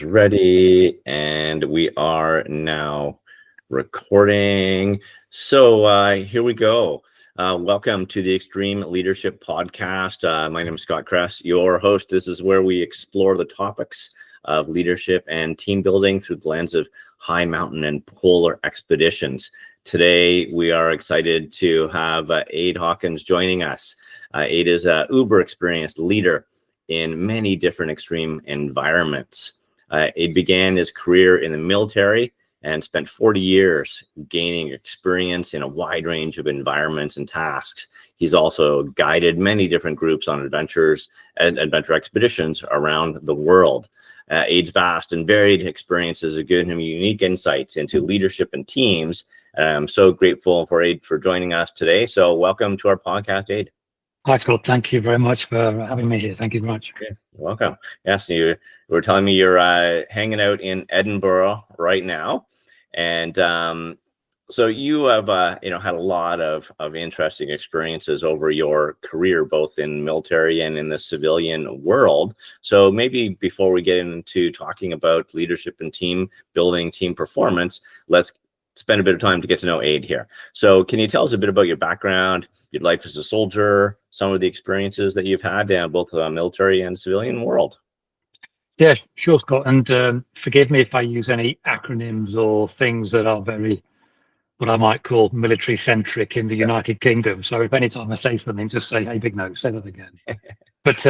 Ready, and we are now recording. So here we go. Welcome to the Extreme Leadership Podcast. My name is Scott Kress, your host. This is where we explore the topics of leadership and team building through the lens of high mountain and polar expeditions. Today, we are excited to have Ade Hawkins joining us. Ade is an uber experienced leader in many different extreme environments. Ade began his career in the military and spent 40 years gaining experience in a wide range of environments and tasks. He's also guided many different groups on adventures and adventure expeditions around the world. Ade's vast and varied experiences have given him unique insights into leadership and teams. I'm so grateful for Ade for joining us today. So welcome to our podcast, Ade. Hi, Scott. Thank you very much for having me here. Thank you very much. Yes, welcome. Yes, you were telling me you're hanging out in Edinburgh right now, and so you have had a lot of interesting experiences over your career, both in military and in the civilian world. So maybe before we get into talking about leadership and team building, team performance, let's spend a bit of time to get to know Ade here. So can you tell us a bit about your background, your life as a soldier, some of the experiences that you've had in both the military and civilian world? Yeah, sure, Scott. And forgive me if I use any acronyms or things that are very, what I might call military centric in the United Kingdom. So if anytime I say something, just say, hey, big no, say that again. But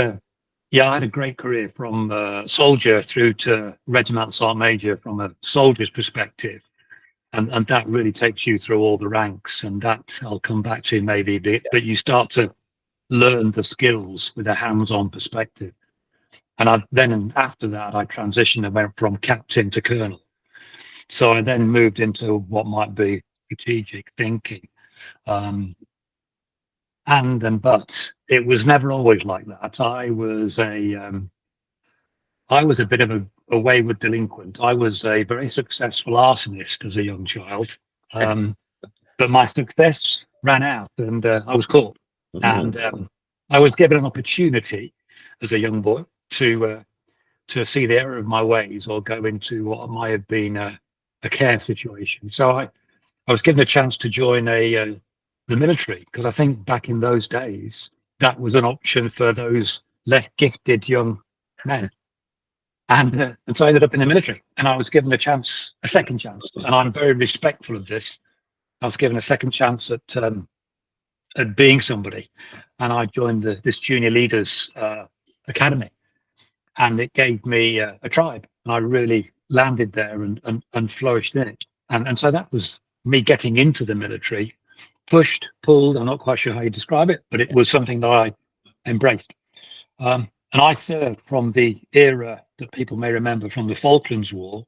yeah, I had a great career from soldier through to regimental sergeant major from a soldier's perspective. And that really takes you through all the ranks, and that I'll come back to maybe, but you start to learn the skills with a hands-on perspective. And then after that, I transitioned and went from captain to colonel. So I then moved into what might be strategic thinking. But it was never always like that. I was a bit of a wayward delinquent. I was a very successful arsonist as a young child, but my success ran out, and I was caught. And I was given an opportunity as a young boy to see the error of my ways or go into what might have been a care situation. So I was given a chance to join the military, because I think back in those days that was an option for those less gifted young men. And so I ended up in the military, and I was given a second chance, and I'm very respectful of this. I was given a second chance at being somebody, and I joined this junior leaders academy, and it gave me a tribe, and I really landed there and flourished in it. And so that was me getting into the military, pushed, pulled. I'm not quite sure how you describe it, but it was something that I embraced. And I served from the era that people may remember from the Falklands War,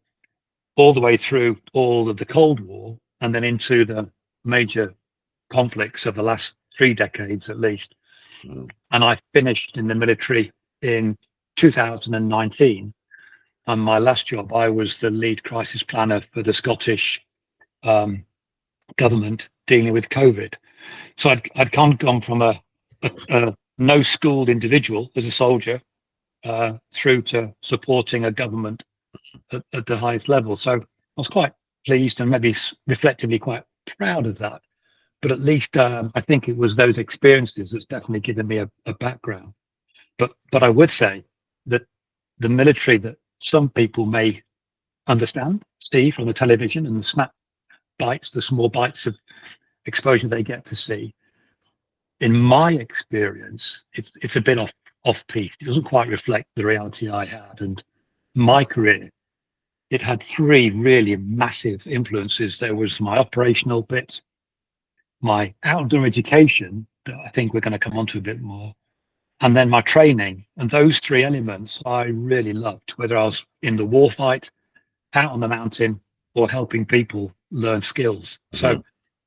all the way through all of the Cold War, and then into the major conflicts of the last 3 decades at least. And I finished in the military in 2019. And my last job, I was the lead crisis planner for the Scottish government dealing with COVID. So I'd gone from a no-schooled individual as a soldier through to supporting a government at the highest level. So I was quite pleased and maybe reflectively quite proud of that. But at least I think it was those experiences that's definitely given me a background. But I would say that the military that some people may understand, see from the television and the snap bites, the small bites of exposure they get to see, in my experience, it's a bit off-piste. It doesn't quite reflect the reality I had. And my career, it had 3 really massive influences. There was my operational bit, my outdoor education, that I think we're going to come on to a bit more, and then my training. And those 3 elements I really loved, whether I was in the war fight, out on the mountain, or helping people learn skills. So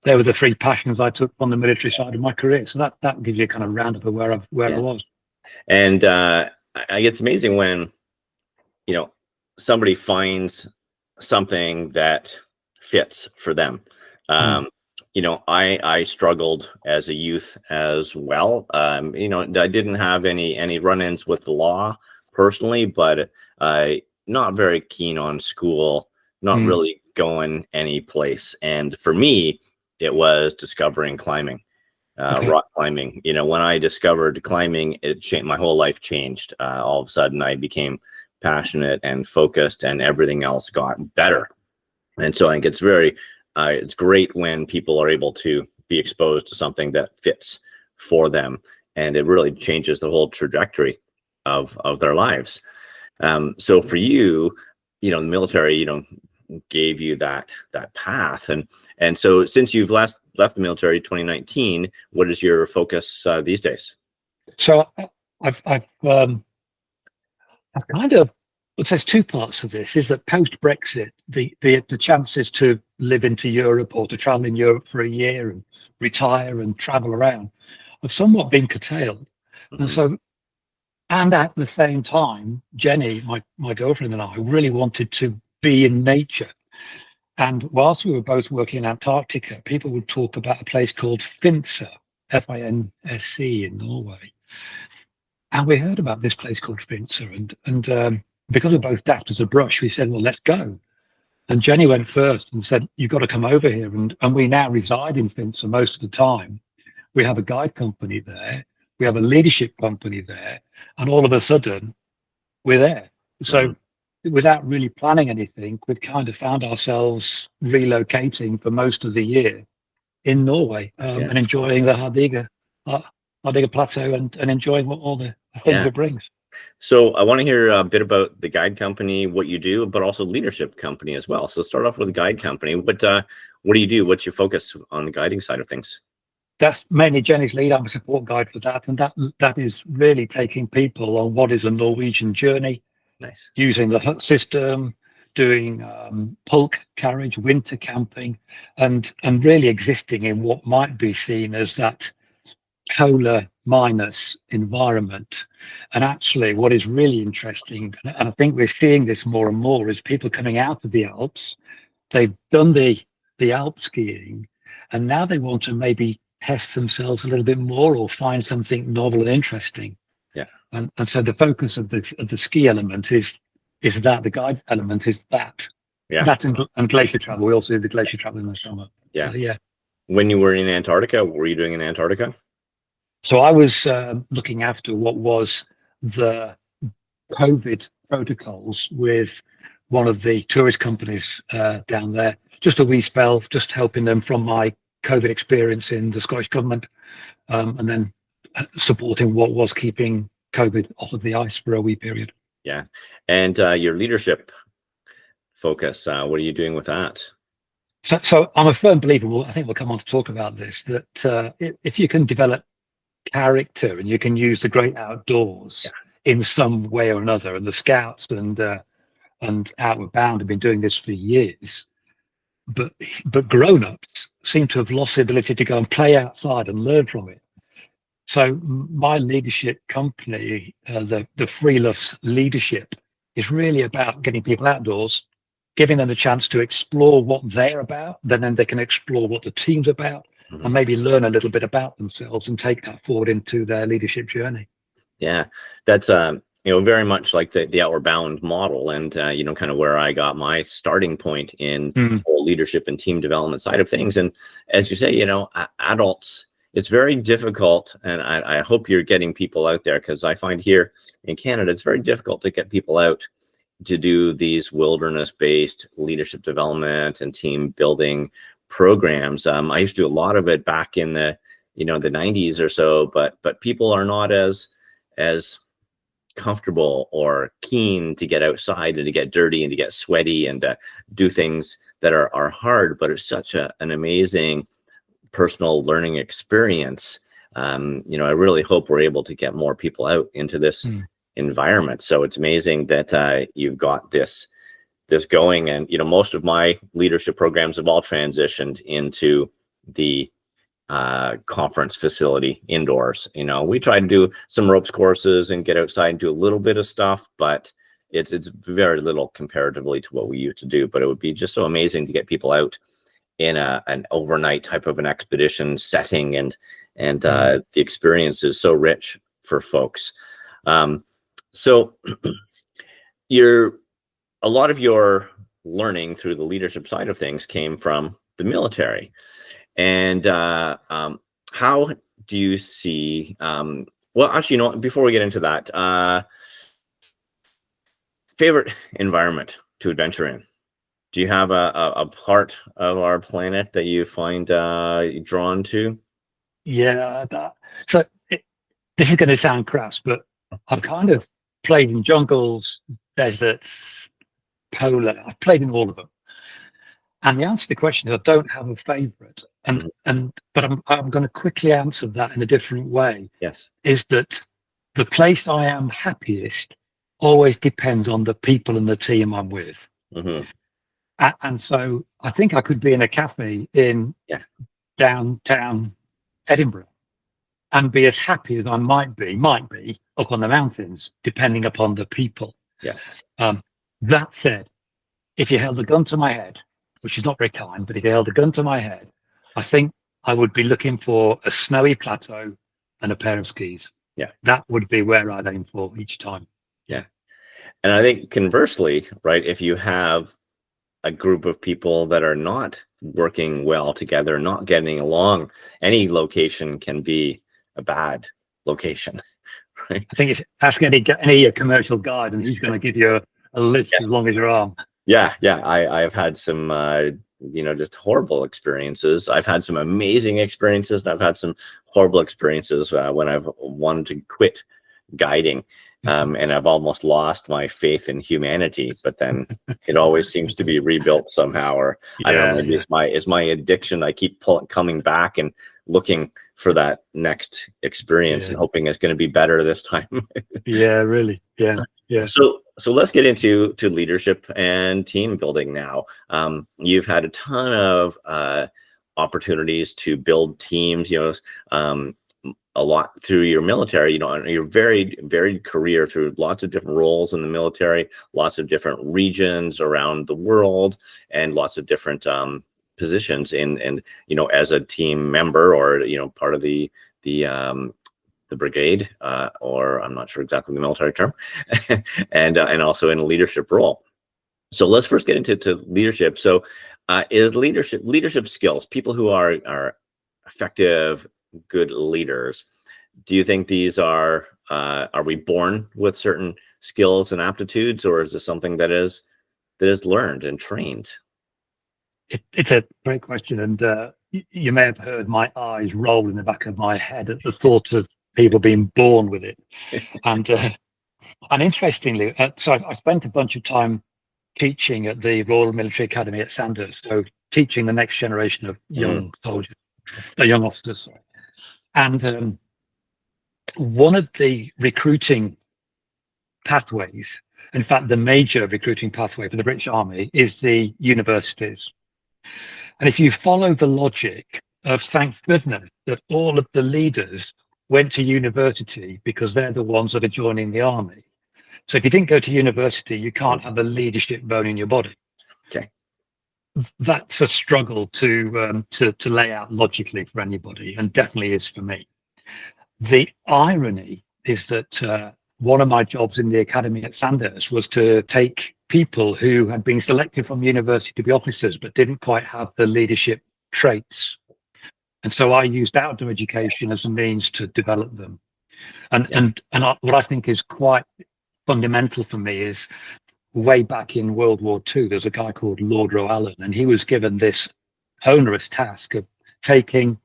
there were the 3 passions I took from the military side of my career. So that gives you a kind of roundup of where I was. And it's amazing when somebody finds something that fits for them. I struggled as a youth as well. I didn't have any run-ins with the law personally, but not very keen on school, not really going any place. And for me, it was discovering climbing, rock climbing. You know, when I discovered climbing, it changed, my whole life changed. All of a sudden I became passionate and focused, and everything else got better. And so I think it's great when people are able to be exposed to something that fits for them, and it really changes the whole trajectory of their lives. So for you, you know, the military, you know, gave you that path, and so since you've left the military 2019, what is your focus these days? So I've kind of, well, there's two parts to this. Is that post Brexit, the chances to live into Europe or to travel in Europe for a year and retire and travel around have somewhat been curtailed. And so, and at the same time, Jenny, my girlfriend, and I really wanted to be in nature. And whilst we were both working in Antarctica, people would talk about a place called Finse, Finsc in Norway. And we heard about this place called Finse, and because we're both daft as a brush, we said, well, let's go. And Jenny went first and said, you've got to come over here. And we now reside in Finse most of the time. We have a guide company there. We have a leadership company there. And all of a sudden, we're there. So without really planning anything, we've kind of found ourselves relocating for most of the year in Norway, and enjoying the Hardanger Plateau and enjoying all the things it brings. So I want to hear a bit about the guide company, what you do, but also leadership company as well. So start off with the guide company. What do you do? What's your focus on the guiding side of things? That's mainly Jenny's lead. I'm a support guide for that. And that is really taking people on what is a Norwegian journey. Nice. Using the hut system, doing pulk carriage, winter camping, and really existing in what might be seen as that polar minus environment. And actually what is really interesting, and I think we're seeing this more and more, is people coming out of the Alps. They've done the Alp skiing, and now they want to maybe test themselves a little bit more or find something novel and interesting. And so the focus of the ski element is that, the guide element is that. That and glacier travel. We also do the glacier travel in the summer. So, when you were in Antarctica, what were you doing in Antarctica? So I was looking after what was the COVID protocols with one of the tourist companies down there. Just a wee spell, just helping them from my COVID experience in the Scottish government, and then supporting what was keeping COVID off of the ice for a wee period. Yeah. And your leadership focus, what are you doing with that? So I'm a firm believer, I think we'll come on to talk about this, that if you can develop character and you can use the great outdoors in some way or another, and the Scouts and Outward Bound have been doing this for years, but grown-ups seem to have lost the ability to go and play outside and learn from it. So my leadership company, the Free Loves Leadership, is really about getting people outdoors, giving them a chance to explore what they're about, then they can explore what the team's about, and maybe learn a little bit about themselves and take that forward into their leadership journey. Yeah, that's very much like the Outward Bound model, and kind of where I got my starting point in whole leadership and team development side of things. And as you say, adults, it's very difficult, and I hope you're getting people out there, because I find here in Canada it's very difficult to get people out to do these wilderness-based leadership development and team building programs. I used to do a lot of it back in the the 90s or so, but people are not as comfortable or keen to get outside and to get dirty and to get sweaty and to do things that are hard, but it's such an amazing personal learning experience. I really hope we're able to get more people out into this environment. So it's amazing that you've got this going, and most of my leadership programs have all transitioned into the conference facility indoors. We try to do some ropes courses and get outside and do a little bit of stuff, but it's very little comparatively to what we used to do. But it would be just so amazing to get people out in an overnight type of an expedition setting, and the experience is so rich for folks. So you're a lot of your learning through the leadership side of things came from the military. And how do you see, well, actually, before we get into that, favorite environment to adventure in? Do you have a part of our planet that you find drawn to? Yeah, this is going to sound crass, but I've kind of played in jungles, deserts, polar. I've played in all of them. And the answer to the question is I don't have a favorite. But I'm going to quickly answer that in a different way. Yes. Is that the place I am happiest always depends on the people and the team I'm with. And so I think I could be in a cafe in downtown Edinburgh and be as happy as I might be up on the mountains, depending upon the people. Yes. That said, if you held a gun to my head, which is not very kind, but if you held a gun to my head, I think I would be looking for a snowy plateau and a pair of skis. Yeah. That would be where I'd aim for each time. Yeah. And I think conversely, right, if you have a group of people that are not working well together, not getting along, any location can be a bad location. Right? I think if ask any commercial guide, and he's going to give you a list as long as your arm. Yeah. I've had some, just horrible experiences. I've had some amazing experiences, and I've had some horrible experiences when I've wanted to quit guiding. And I've almost lost my faith in humanity, but then it always seems to be rebuilt somehow. Or I don't know, maybe it's my addiction. I keep coming back and looking for that next experience and hoping it's going to be better this time. Yeah, really. Yeah. So let's get into leadership and team building now. You've had a ton of opportunities to build teams, a lot through your military, your very varied career through lots of different roles in the military, lots of different regions around the world, and lots of different positions and as a team member or part of the brigade, or I'm not sure exactly the military term, and also in a leadership role. So let's first get into leadership. So is leadership skills, people who are effective, good leaders, do you think these are we born with certain skills and aptitudes, or is this something that is learned and trained? It's a great question, and you may have heard my eyes roll in the back of my head at the thought of people being born with it. And interestingly, so I spent a bunch of time teaching at the Royal Military Academy at Sandhurst, so teaching the next generation of young soldiers, young officers, sorry. And one of the recruiting pathways, in fact, the major recruiting pathway for the British Army, is the universities. And if you follow the logic of, thank goodness that all of the leaders went to university because they're the ones that are joining the army. So if you didn't go to university, you can't have a leadership bone in your body. Okay. That's a struggle to lay out logically for anybody, and definitely is for me. The irony is that one of my jobs in the academy at Sandhurst was to take people who had been selected from university to be officers but didn't quite have the leadership traits, and so I used outdoor education as a means to develop them. And what I think is quite fundamental for me is, way back in World War II, there's a guy called Lord Roallan, and he was given this onerous task of taking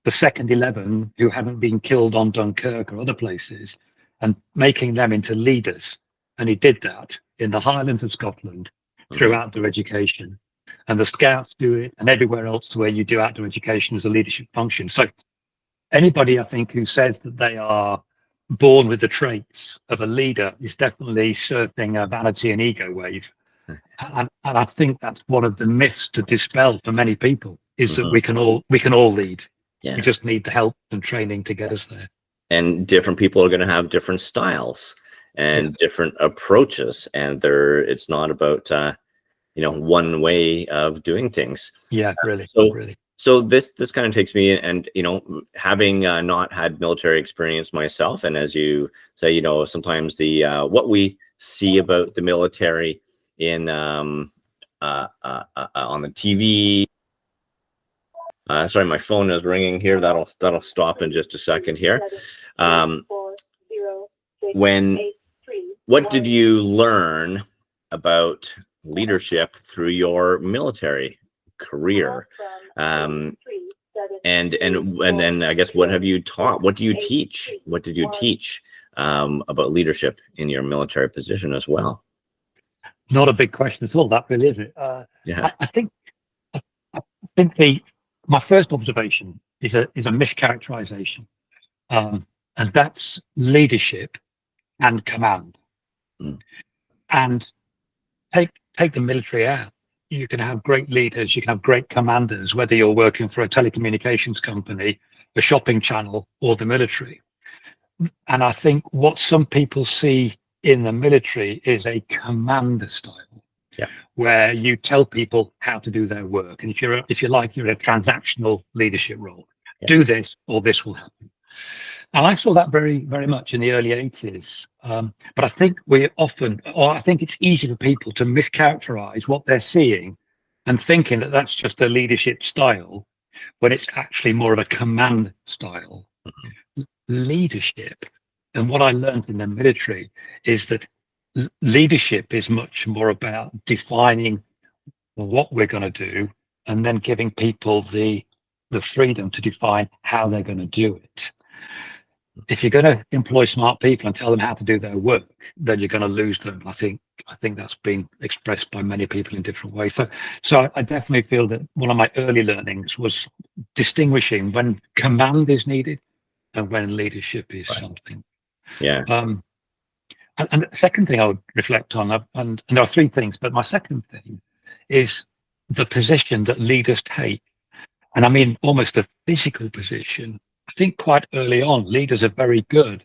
the second 11 who hadn't been killed on Dunkirk or other places and making them into leaders. And he did that in the Highlands of Scotland through outdoor education. And the Scouts do it, and everywhere else where you do outdoor education as a leadership function. So anybody, I think, who says that they are born with the traits of a leader is definitely surfing a vanity and ego wave. And I think that's one of the myths to dispel for many people, is that we can all lead. We just need the help and training to get us there. And different people are going to have different styles and different approaches, and it's not about one way of doing things. Yeah, really. So this kind of takes me, and having not had military experience myself, and as you say, sometimes the what we see about the military in on the TV. Sorry, my phone is ringing here. That'll stop in just a second here. What did you learn about leadership through your military career? And then I guess, what have you taught? What do you teach? What did you teach about leadership in your military position as well? Not a big question at all. That really is it. Yeah. I think my first observation is a mischaracterization, and that's leadership and command. And take the military out. You can have great leaders, you can have great commanders, whether you're working for a telecommunications company, a shopping channel, or the military. And I think what some people see in the military is a commander style, where you tell people how to do their work. And if you're in a transactional leadership role, do this or this will happen. And I saw that very, very much in the early 80s. But I think I think it's easy for people to mischaracterize what they're seeing and thinking that that's just a leadership style, when it's actually more of a command style. Leadership, and what I learned in the military, is that leadership is much more about defining what we're going to do and then giving people the freedom to define how they're going to do it. If you're going to employ smart people and tell them how to do their work, then you're going to lose them. I think that's been expressed by many people in different ways. So I definitely feel that one of my early learnings was distinguishing when command is needed and when leadership is something. Yeah. And the second thing I would reflect on, and there are three things, but my second thing is the position that leaders take. And I mean almost a physical position. I think quite early on, leaders are very good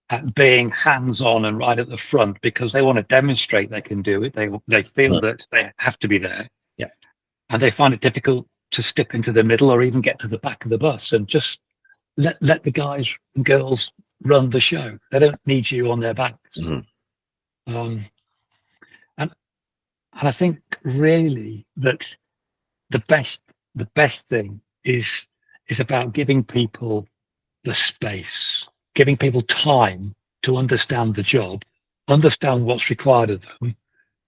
at being hands-on and right at the front because they want to demonstrate they can do it. They feel that they have to be there. Yeah. And they find it difficult to step into the middle or even get to the back of the bus and just let the guys and girls run the show. They don't need you on their backs. And I think really that the best thing is about giving people the space, giving people time to understand the job, understand what's required of them,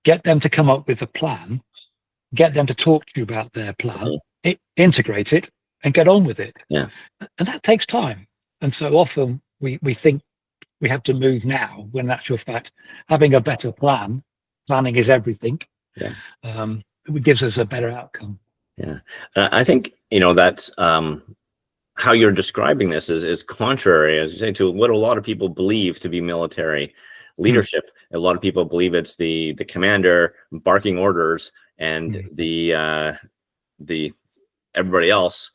get them to come up with a plan, get them to talk to you about their plan, integrate it, and get on with it. Yeah. And that takes time. And so often we think we have to move now, when in actual fact, having a better planning is everything. Yeah. It gives us a better outcome. Yeah. I think, that's how you're describing this is contrary, as you say, to what a lot of people believe to be military leadership. A lot of people believe it's the commander barking orders and the everybody else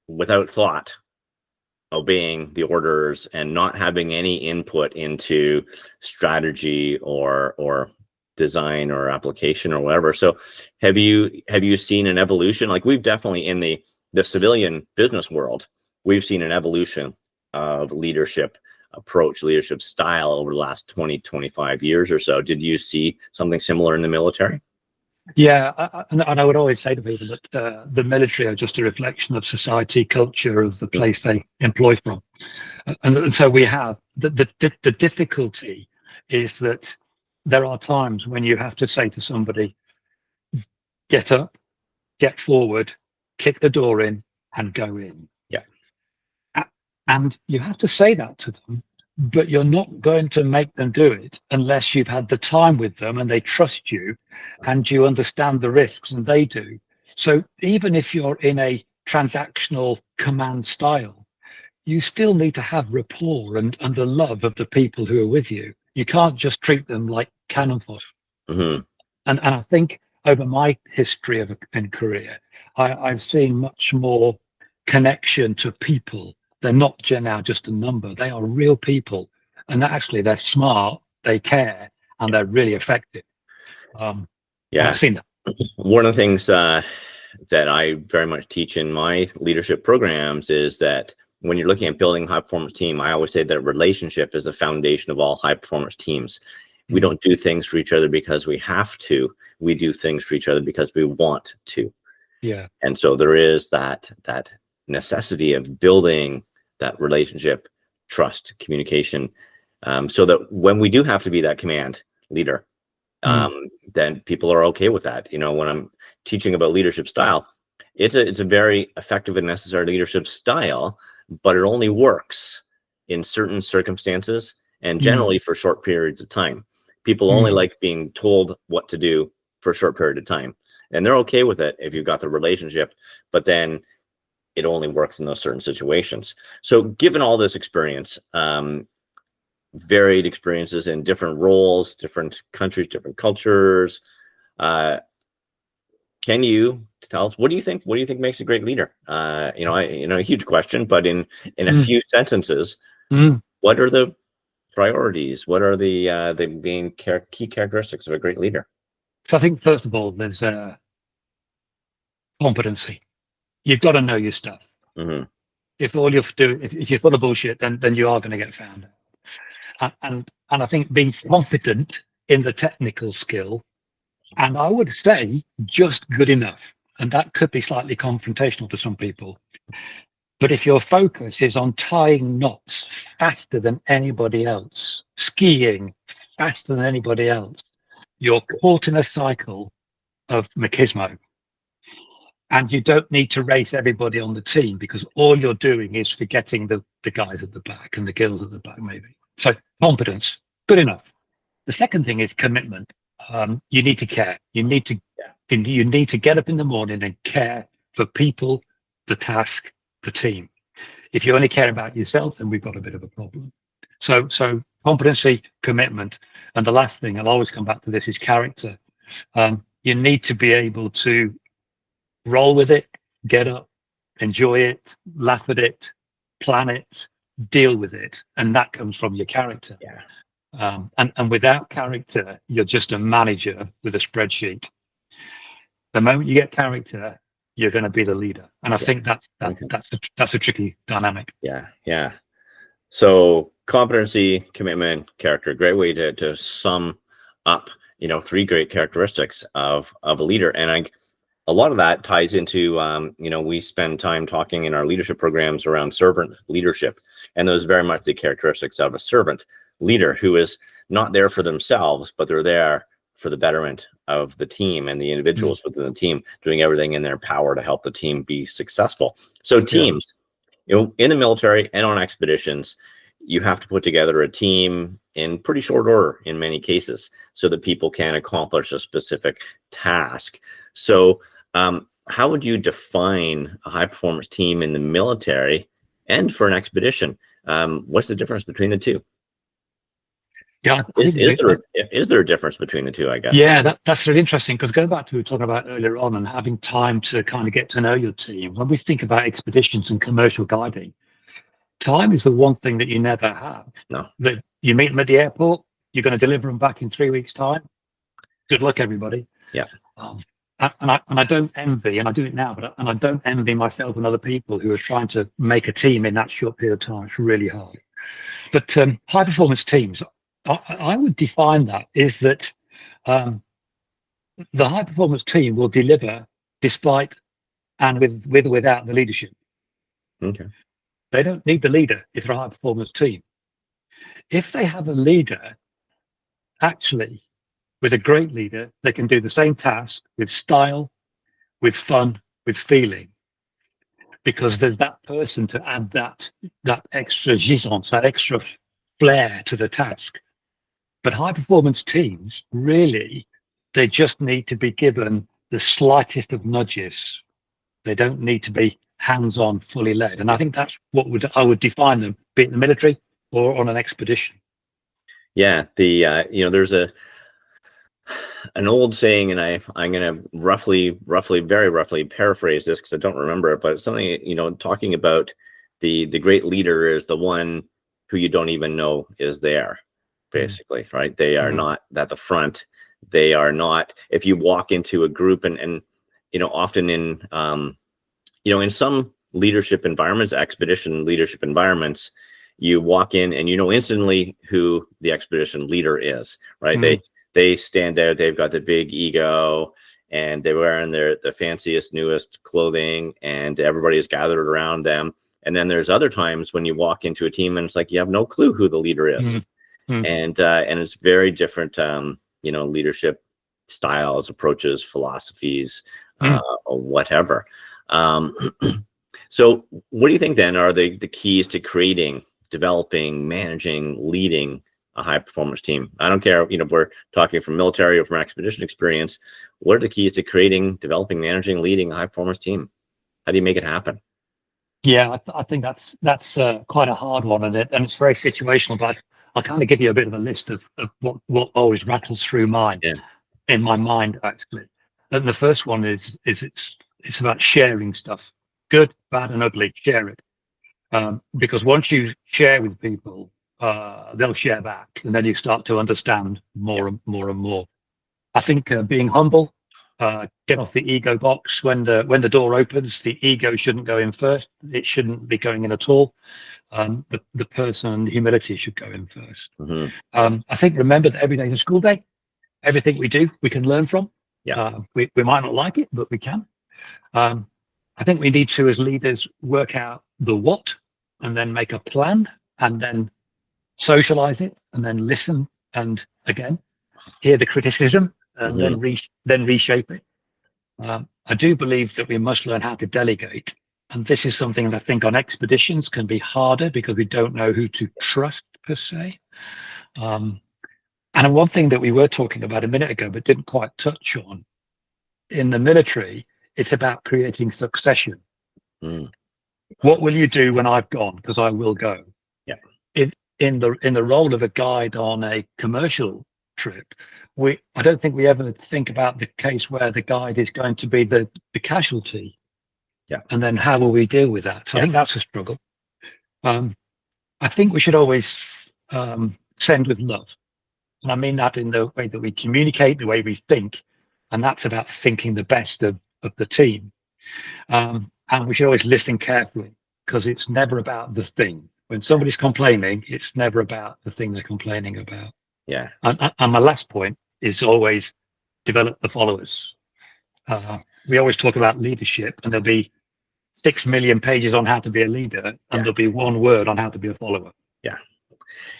without thought obeying the orders and not having any input into strategy or design or application or whatever. So have you seen an evolution? Like, we've definitely in the civilian business world, we've seen an evolution of leadership approach, leadership style over the last 20-25 years or so. Did you see something similar in the military? Yeah, and I would always say to people that the military are just a reflection of society, culture, of the place they employ from. And so we have the difficulty is that there are times when you have to say to somebody, get up, get forward, kick the door in and go in. Yeah. And you have to say that to them, but you're not going to make them do it unless you've had the time with them and they trust you and you understand the risks, and they do. So even if you're in a transactional command style, you still need to have rapport and the love of the people who are with you. You can't just treat them like cannon fodder. And I think over my history and career, I've seen much more connection to people. They're not now just a number. They are real people, and actually they're smart, they care, and they're really effective. I've seen that. One of the things that I very much teach in my leadership programs is that when you're looking at building a high performance team, I always say that relationship is the foundation of all high performance teams. We don't do things for each other because we have to. We do things for each other because we want to. Yeah. And so there is that necessity of building that relationship, trust, communication, so that when we do have to be that command leader, then people are okay with that. When I'm teaching about leadership style, it's a very effective and necessary leadership style, but it only works in certain circumstances and generally for short periods of time. People only like being told what to do for a short period of time, and they're okay with it if you've got the relationship, but then it only works in those certain situations. So given all this experience, varied experiences in different roles, different countries, different cultures, can you tell us, what do you think makes a great leader? A huge question, but in a few sentences, what are the priorities? What are the main key characteristics of a great leader? So I think first of all, there's competency. You've got to know your stuff. If all you do, if you're full of bullshit, then you are going to get found out. And I think being confident in the technical skill, and I would say just good enough, and that could be slightly confrontational to some people. But if your focus is on tying knots faster than anybody else, skiing faster than anybody else, you're caught in a cycle of machismo. And you don't need to race everybody on the team, because all you're doing is forgetting the guys at the back and the girls at the back, maybe. So competence, good enough. The second thing is commitment. You need to care. You need to get up in the morning and care for people, the task, the team. If you only care about yourself, then we've got a bit of a problem. So competency, commitment. And the last thing, I'll always come back to this, is character. You need to be able to roll with it, get up, enjoy it, laugh at it, plan it, deal with it. And that comes from your character. And without character, you're just a manager with a spreadsheet. The moment you get character, you're going to be the leader. And I think that's a tricky dynamic. Yeah. So competency, commitment, character, great way to sum up, three great characteristics of a leader. And a lot of that ties into, we spend time talking in our leadership programs around servant leadership. And those are very much the characteristics of a servant leader, who is not there for themselves, but they're there for the betterment of the team and the individuals within the team, doing everything in their power to help the team be successful. So teams, in the military and on expeditions, you have to put together a team in pretty short order in many cases, so that people can accomplish a specific task. So how would you define a high performance team in the military and for an expedition? What's the difference between the two? Yeah. Is there a difference between the two, I guess? Yeah, that's really interesting, because going back to what we were talking about earlier on, and having time to kind of get to know your team, when we think about expeditions and commercial guiding, time is the one thing that you never have. No. That you meet them at the airport, you're going to deliver them back in 3 weeks' time. Good luck, everybody. Yeah. And I don't envy, and I do it now, but I don't envy myself and other people who are trying to make a team in that short period of time. It's really hard. But high performance teams, I would define that is that the high performance team will deliver despite and with or without the leadership. Okay. They don't need the leader if they're a high performance team. If they have a leader, actually, with a great leader, they can do the same task with style, with fun, with feeling, because there's that person to add that extra gisance, that extra flair to the task. But high performance teams, really, they just need to be given the slightest of nudges. They don't need to be hands-on, fully led. And I think that's what I would define them, be it in the military or on an expedition. Yeah, there's an old saying, and I'm going to very roughly paraphrase this because I don't remember it, but it's something, talking about the great leader is the one who you don't even know is there, basically, right? They are not at the front. They are not, if you walk into a group and often in some leadership environments, expedition leadership environments, you walk in and you know instantly who the expedition leader is, right? Mm. They stand out. They've got the big ego, and they're wearing the fanciest, newest clothing, and everybody is gathered around them. And then there's other times when you walk into a team and it's like you have no clue who the leader is, and it's very different, leadership styles, approaches, philosophies, or whatever. So, what do you think then are the keys to creating, developing, managing, leading a high performance team? I don't care, we're talking from military or from expedition experience. What are the keys to creating, developing, managing, leading a high performance team? How do you make it happen? Yeah, I think that's quite a hard one, and it's very situational. But I'll kind of give you a bit of a list of what always rattles through in my mind actually. And the first one is it's about sharing stuff, good, bad, and ugly. Share it, because once you share with people, they'll share back, and then you start to understand more and more. I think being humble, get off the ego box. When the door opens, the ego shouldn't go in first. It shouldn't be going in at all. The person, humility should go in first. I think remember that every day is a school day. Everything we do, we can learn from. We might not like it, but we can. I think we need to, as leaders, work out the what, and then make a plan, and then socialize it, and then listen, and again hear the criticism, and then reshape it. I do believe that we must learn how to delegate, and this is something that I think on expeditions can be harder because we don't know who to trust per se. And one thing that we were talking about a minute ago but didn't quite touch on, in the military, it's about creating succession. What will you do when I've gone? Because I will go. In the role of a guide on a commercial trip, I don't think we ever think about the case where the guide is going to be the casualty. And then how will we deal with that? So I think that's a struggle. I think we should always send with love. And I mean that in the way that we communicate, the way we think, and that's about thinking the best of the team. And we should always listen carefully, because it's never about the thing. When somebody's complaining, it's never about the thing they're complaining about. And my last point is always develop the followers. We always talk about leadership, and there'll be 6 million pages on how to be a leader, and there'll be one word on how to be a follower.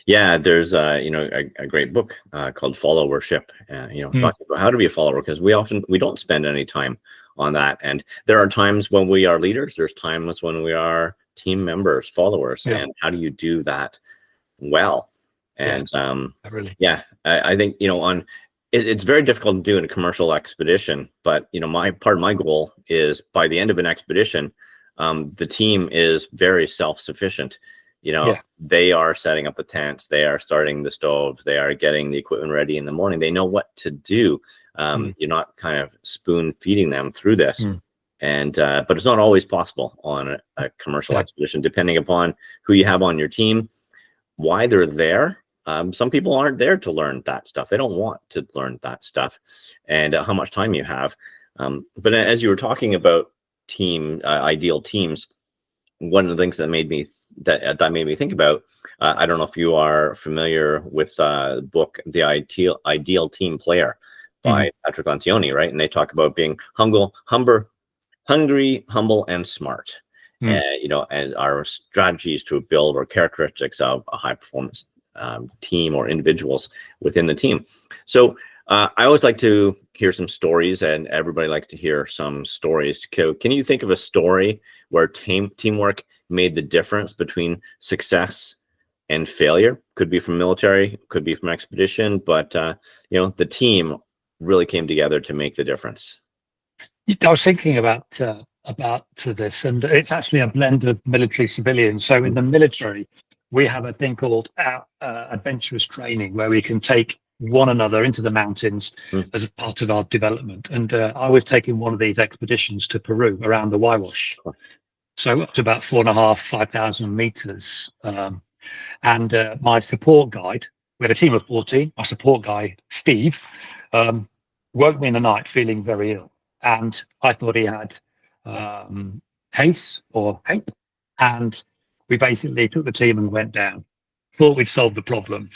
There's a great book called Followership, talking about how to be a follower, because we don't spend any time on that. And there are times when we are leaders, there's times when we are team members, followers, and how do you do that well? And I think it's very difficult to do in a commercial expedition, but my goal is by the end of an expedition, the team is very self-sufficient. They are setting up the tents, they are starting the stoves, they are getting the equipment ready in the morning. They know what to do. You're not kind of spoon feeding them through this. And but it's not always possible on a commercial expedition, depending upon who you have on your team, why they're there. Some people aren't there to learn that stuff. They don't want to learn that stuff, and how much time you have. But as you were talking about ideal teams, one of the things that made me think about, I don't know if you are familiar with the book The Ideal Team Player by Patrick Lencioni, right? And they talk about being hungry, humble, and smart. And our strategies to build or characteristics of a high performance team or individuals within the team. So I always like to hear some stories, and everybody likes to hear some stories. Can you think of a story where teamwork made the difference between success and failure? Could be from military, could be from expedition, but the team really came together to make the difference. I was thinking about this, and it's actually a blend of military civilians. So in the military, we have a thing called adventurous training, where we can take one another into the mountains as a part of our development. And I was taking one of these expeditions to Peru around the Huayhuash, so up to about 5,000 meters. And my support guide, we had a team of 14. My support guy, Steve, woke me in the night feeling very ill, and I thought he had HACE or HAPE, and we basically took the team and went down. Thought we'd solved the problem.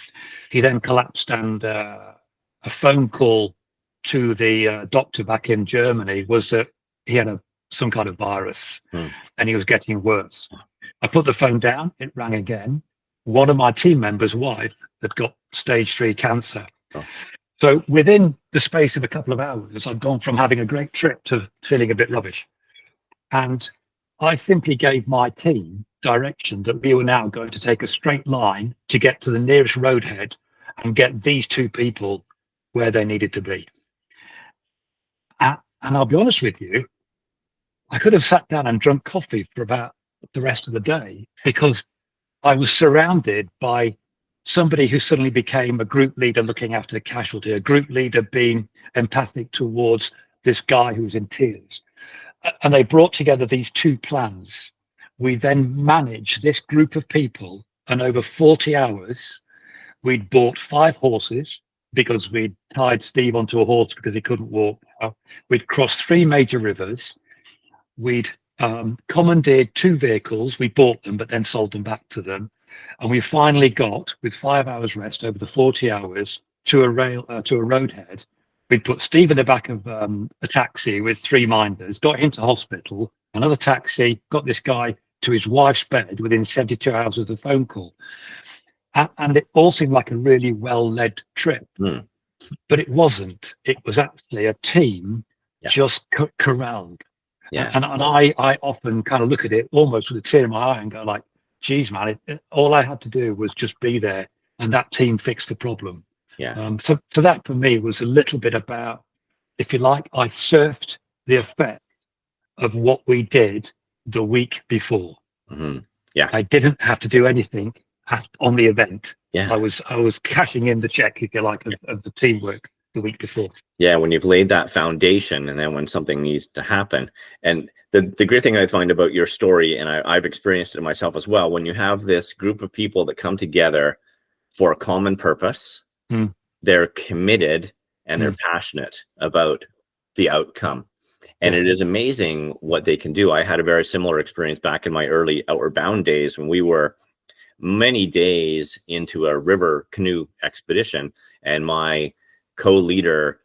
He then collapsed, and a phone call to the doctor back in Germany was that he had some kind of virus and he was getting worse. I put the phone down, it rang again. One of my team members' wife had got stage 3 cancer. Oh. So within the space of a couple of hours, I'd gone from having a great trip to feeling a bit rubbish. And I simply gave my team direction that we were now going to take a straight line to get to the nearest roadhead and get these 2 people where they needed to be. And I'll be honest with you, I could have sat down and drunk coffee for about the rest of the day, because I was surrounded by somebody who suddenly became a group leader looking after the casualty, a group leader being empathic towards this guy who was in tears. And they brought together these 2 plans. We then managed this group of people, and over 40 hours, we'd bought 5 horses because we'd tied Steve onto a horse because he couldn't walk. We'd crossed 3 major rivers. We'd commandeered 2 vehicles. We bought them, but then sold them back to them. And we finally got, with 5 hours rest over the 40 hours, to a roadhead. We'd put Steve in the back of a taxi with 3 minders, got him to hospital, another taxi, got this guy to his wife's bed within 72 hours of the phone call. And it all seemed like a really well-led trip. But it wasn't. It was actually a team just corralled. Yeah. And I often kind of look at it almost with a tear in my eye and go like, geez, man, all I had to do was just be there, and that team fixed the problem. Yeah. So that for me was a little bit about, if you like, I surfed the effect of what we did the week before. Yeah. I didn't have to do anything on the event. Yeah. I was cashing in the check, if you like, of the teamwork the week before. Yeah, when you've laid that foundation, and then when something needs to happen. And the great thing I find about your story, and I've experienced it myself as well, when you have this group of people that come together for a common purpose, they're committed and they're passionate about the outcome. And it is amazing what they can do. I had a very similar experience back in my early Outward Bound days, when we were many days into a river canoe expedition, and my co-leader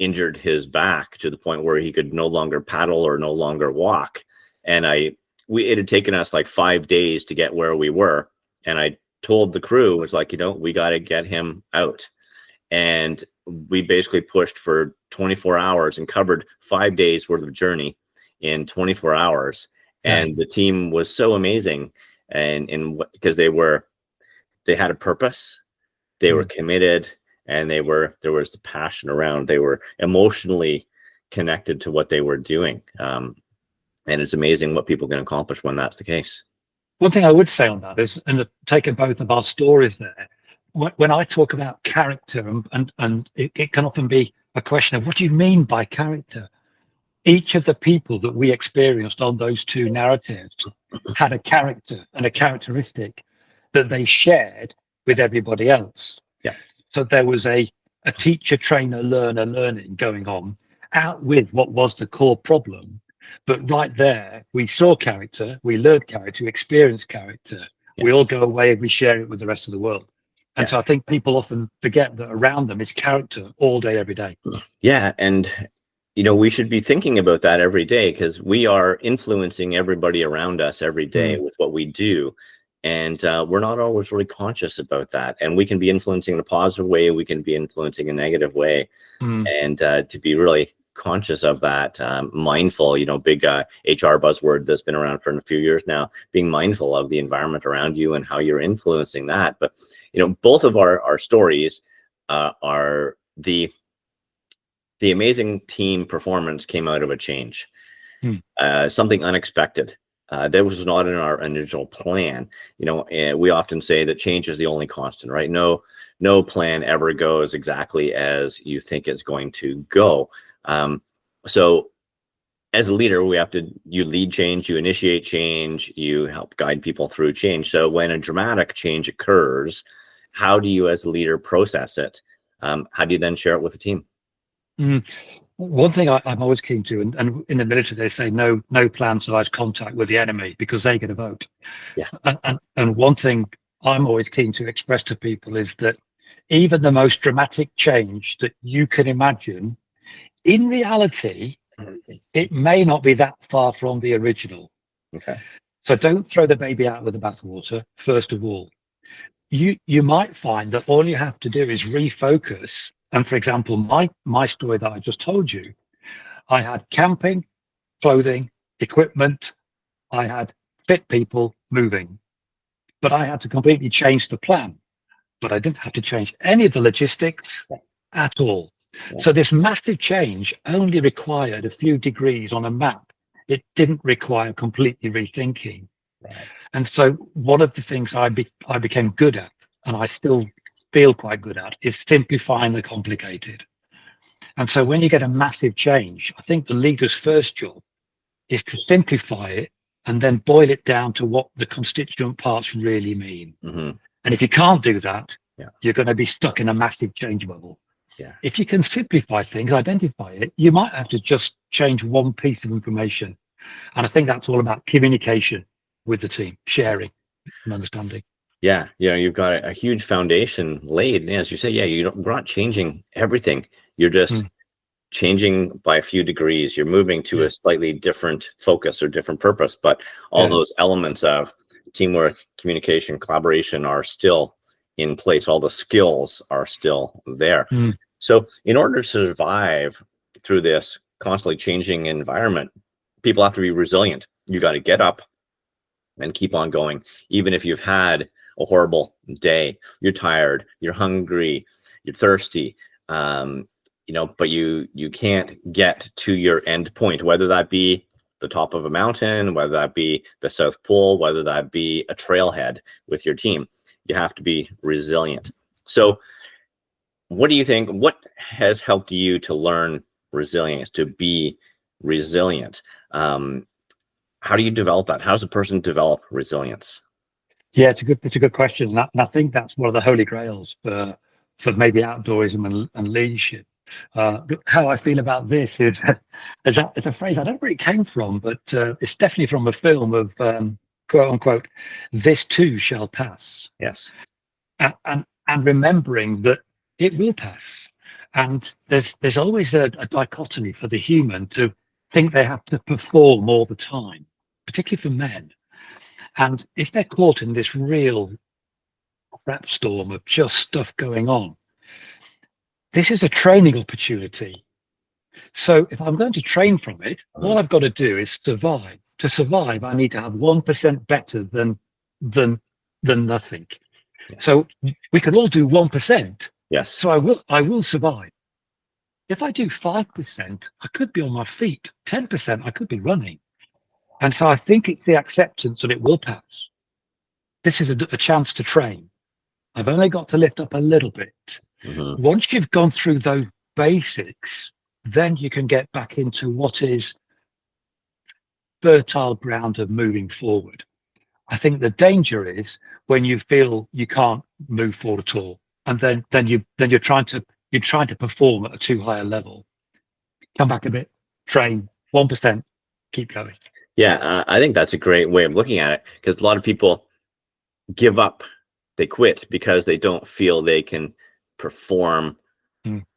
injured his back to the point where he could no longer paddle or no longer walk. And it had taken us like 5 days to get where we were. And I told the crew, was like, we got to get him out. And we basically pushed for 24 hours and covered 5 days worth of journey in 24 hours. And the team was so amazing. And because they had a purpose, they were committed, and there was the passion around. They were emotionally connected to what they were doing. And it's amazing what people can accomplish when that's the case. One thing I would say on that is, and taking both of our stories there, when I talk about character, and it can often be a question of, what do you mean by character? Each of the people that we experienced on those 2 narratives had a character and a characteristic that they shared with everybody else. Yeah. So there was a teacher, trainer, learner learning going on out with what was the core problem. But right there, we saw character, we learned character, we experienced character. We all go away and we share it with the rest of the world. And so I think people often forget that around them is character all day, every day. Yeah. And, we should be thinking about that every day, because we are influencing everybody around us every day with what we do. And we're not always really conscious about that. And we can be influencing in a positive way. We can be influencing in a negative way. And to be really conscious of that, mindful, big HR buzzword that's been around for a few years now, being mindful of the environment around you and how you're influencing that. But, both of our stories are the amazing team performance came out of a change, something unexpected. That was not in our initial plan. We often say that change is the only constant, right? No plan ever goes exactly as you think it's going to go. So as a leader, you lead change, you initiate change, you help guide people through change. So when a dramatic change occurs, how do you as a leader process it? How do you then share it with the team? One thing I'm always keen to, and in the military they say no plan survives contact with the enemy because they get a vote. Yeah. And one thing I'm always keen to express to people is that even the most dramatic change that you can imagine, in reality, it may not be that far from the original. Okay. So don't throw the baby out with the bathwater, first of all. You might find that all you have to do is refocus. And for example, my story that I just told you, I had camping, clothing, equipment, I had fit people moving, but I had to completely change the plan. But I didn't have to change any of the logistics at all. Yeah. So this massive change only required a few degrees on a map. It didn't require completely rethinking. Right. And so one of the things I became good at, and I still feel quite good at, is simplifying the complicated. And so when you get a massive change, I think the leader's first job is to simplify it and then boil it down to what the constituent parts really mean. Mm-hmm. And if you can't do that, Yeah. you're going to be stuck in a massive change bubble. Yeah. If you can simplify things, identify it, you might have to just change one piece of information. And I think that's all about communication with the team, sharing and understanding. Yeah. You've got a huge foundation laid. As you say, we're not changing everything. You're just changing by a few degrees. You're moving to a slightly different focus or different purpose, but all those elements of teamwork, communication, collaboration are still in place. All the skills are still there. So in order to survive through this constantly changing environment, people have to be resilient. You got to get up and keep on going. Even if you've had a horrible day, you're tired, you're hungry, you're thirsty, but you can't get to your end point, whether that be the top of a mountain, whether that be the South Pole, whether that be a trailhead with your team. You have to be resilient. So what do you think, what has helped you to learn resilience, to be resilient? How do you develop that? How does a person develop resilience? Yeah, it's a good question. And I think that's one of the holy grails for maybe outdoorism and leadership. How I feel about this is a phrase I don't know where it came from, but it's definitely from a film of quote unquote, "This too shall pass." Yes. And remembering that it will pass. And there's always a dichotomy for the human to think they have to perform all the time, particularly for men. And if they're caught in this real crap storm of just stuff going on, this is a training opportunity. So if I'm going to train from it, all I've got to do is survive. To survive, I need to have 1% better than nothing. Yeah. So we can all do 1%. Yes. So I will survive. If I do 5%, I could be on my feet. 10%, I could be running. And so I think it's the acceptance that it will pass. This is a chance to train. I've only got to lift up a little bit. Mm-hmm. Once you've gone through those basics, then you can get back into what is fertile ground of moving forward. I think the danger is when you feel you can't move forward at all, and then you're trying to perform at a too high a level. Come back a bit, train 1%, keep going. Yeah, I think that's a great way of looking at it, because a lot of people give up, they quit because they don't feel they can perform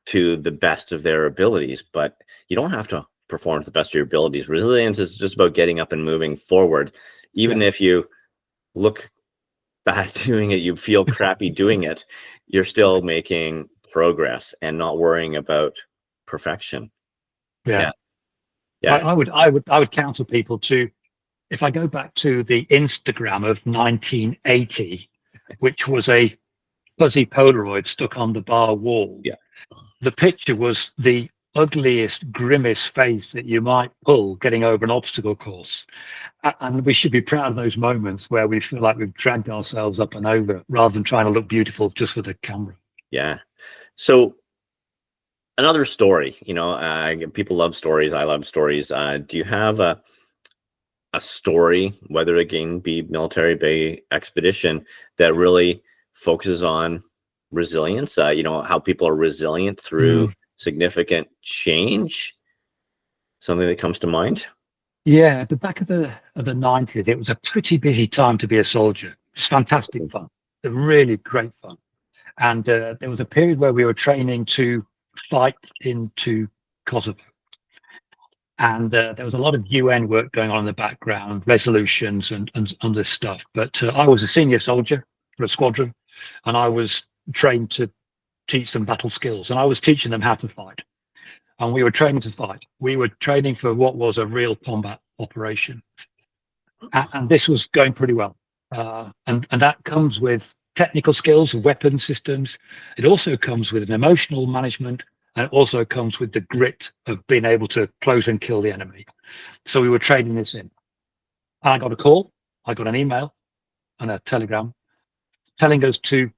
to the best of their abilities. But you don't have to perform to the best of your abilities. Resilience is just about getting up and moving forward. Even if you look bad doing it, you feel crappy doing it, you're still making progress and not worrying about perfection. Yeah. I would counsel people to, if I go back to the Instagram of 1980, which was a fuzzy Polaroid stuck on the bar wall. Yeah. The picture was the ugliest, grimmest face that you might pull getting over an obstacle course. And we should be proud of those moments where we feel like we've dragged ourselves up and over rather than trying to look beautiful just with a camera. Yeah. So another story, people love stories. I love stories. Do you have a story, whether again be military, be expedition, that really focuses on resilience? How people are resilient through significant change? Something that comes to mind? Yeah, at the back of the 90s, it was a pretty busy time to be a soldier. It's fantastic fun, really great fun. And there was a period where we were training to fight into Kosovo. And there was a lot of UN work going on in the background, resolutions and other stuff. But I was a senior soldier for a squadron, and I was trained to teach them battle skills. And I was teaching them how to fight. And we were training to fight. We were training for what was a real combat operation. And this was going pretty well. And that comes with technical skills, weapon systems. It also comes with an emotional management, and it also comes with the grit of being able to close and kill the enemy. So we were trading this in. And I got a call, I got an email and a telegram telling us to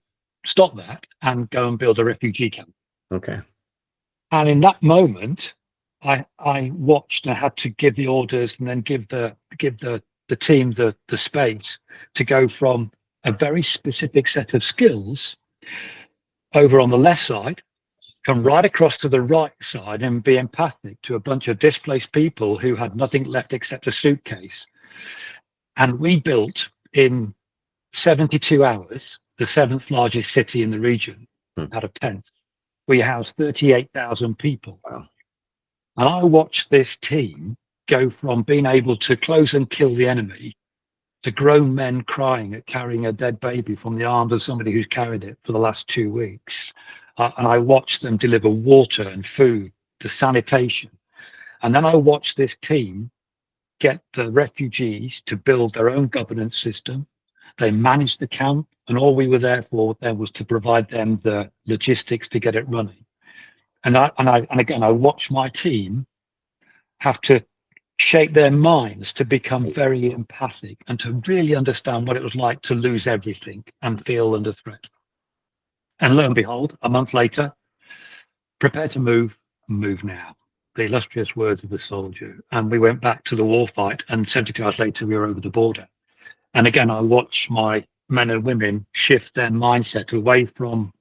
stop that and go and build a refugee camp. Okay. And in that moment, I watched and I had to give the orders and then give the team the space to go from a very specific set of skills over on the left side, come right across to the right side and be empathic to a bunch of displaced people who had nothing left except a suitcase. And we built in 72 hours the 7th largest city in the region out of 10. We housed 38,000 people. Wow. And I watched this team go from being able to close and kill the enemy to grown men crying at carrying a dead baby from the arms of somebody who's carried it for the last 2 weeks. And I watched them deliver water and food, the sanitation. And then I watched this team get the refugees to build their own governance system. They managed the camp, and all we were there for then was to provide them the logistics to get it running. And again, I watched my team have to shape their minds to become very empathic and to really understand what it was like to lose everything and feel under threat. And lo and behold, a month later, prepare to move now. The illustrious words of a soldier. And we went back to the war fight, and 72 hours later, we were over the border. And again, I watched my men and women shift their mindset away from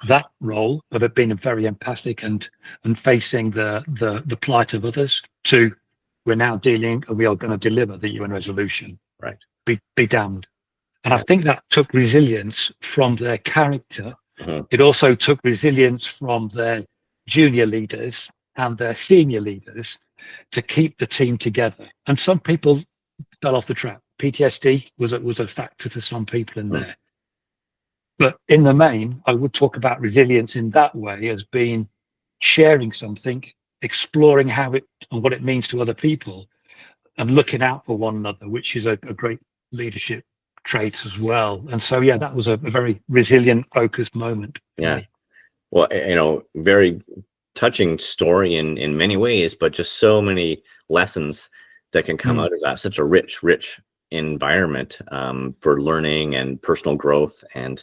that role of it being very empathic and facing the plight of others to we're now dealing and we are going to deliver the UN resolution. Right. Be damned. And I think that took resilience from their character. Mm-hmm. It also took resilience from their junior leaders and their senior leaders to keep the team together. And some people fell off the track. PTSD was a factor for some people in there. But in the main, I would talk about resilience in that way as being sharing something, exploring how it and what it means to other people, and looking out for one another, which is a great leadership trait as well. And so, yeah, that was a very resilient, focused moment. Yeah. Well, very touching story in many ways, but just so many lessons that can come out of that. Such a rich environment for learning and personal growth and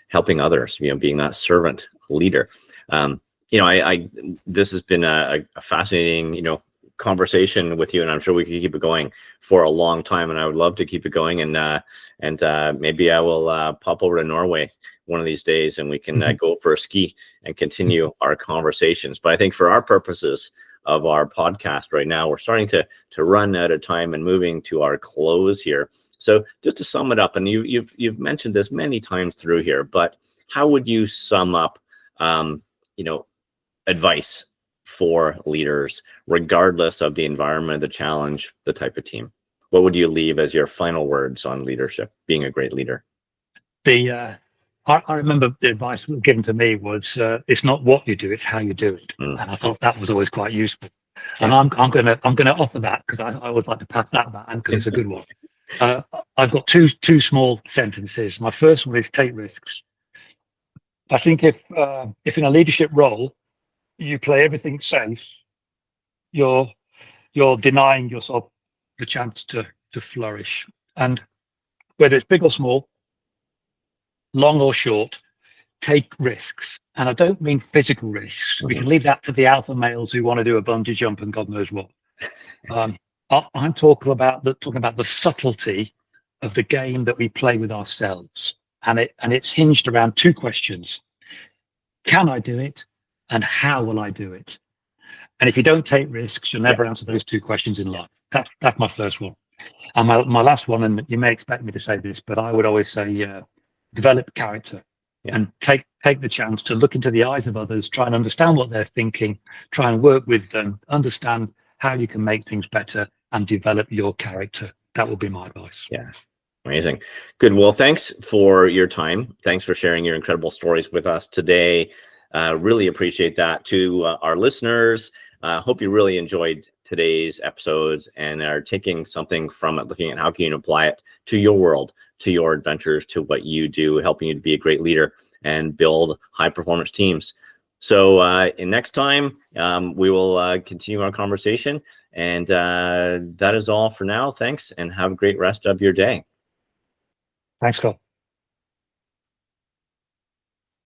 helping others, being that servant leader. This has been a fascinating, conversation with you, and I'm sure we could keep it going for a long time, and I would love to keep it going. And maybe I will pop over to Norway one of these days, and we can go for a ski and continue our conversations. But I think for our purposes of our podcast right now, we're starting to run out of time and moving to our close here. So just to sum it up, and you've mentioned this many times through here, but how would you sum up, advice for leaders, regardless of the environment, the challenge, the type of team? What would you leave as your final words on leadership, being a great leader? I remember the advice given to me was it's not what you do, it's how you do it. And I thought that was always quite useful. And I'm gonna offer that because I always like to pass that back because it's a good one. I've got two small sentences. My first one is take risks. I think if in a leadership role you play everything safe, you're denying yourself the chance to flourish. And whether it's big or small, long or short, take risks. And I don't mean physical risks. We can leave that to the alpha males who want to do a bungee jump and God knows what. I'm talking about the subtlety of the game that we play with ourselves. And it's hinged around two questions. Can I do it? and how will I do it? And if you don't take risks, you'll never answer those two questions in life. That's my first one. And my last one, and you may expect me to say this, but I would always say develop character. And take the chance to look into the eyes of others, try and understand what they're thinking, try and work with them, understand how you can make things better, and develop your character. That would be my advice. Yeah. Amazing. Good. Well, thanks for your time. Thanks for sharing your incredible stories with us today. Really appreciate that. To our listeners, hope you really enjoyed today's episodes and are taking something from it, looking at how can you apply it to your world, to your adventures, to what you do, helping you to be a great leader and build high performance teams. So in next time, we will continue our conversation. And that is all for now. Thanks, and have a great rest of your day. Thanks, Scott.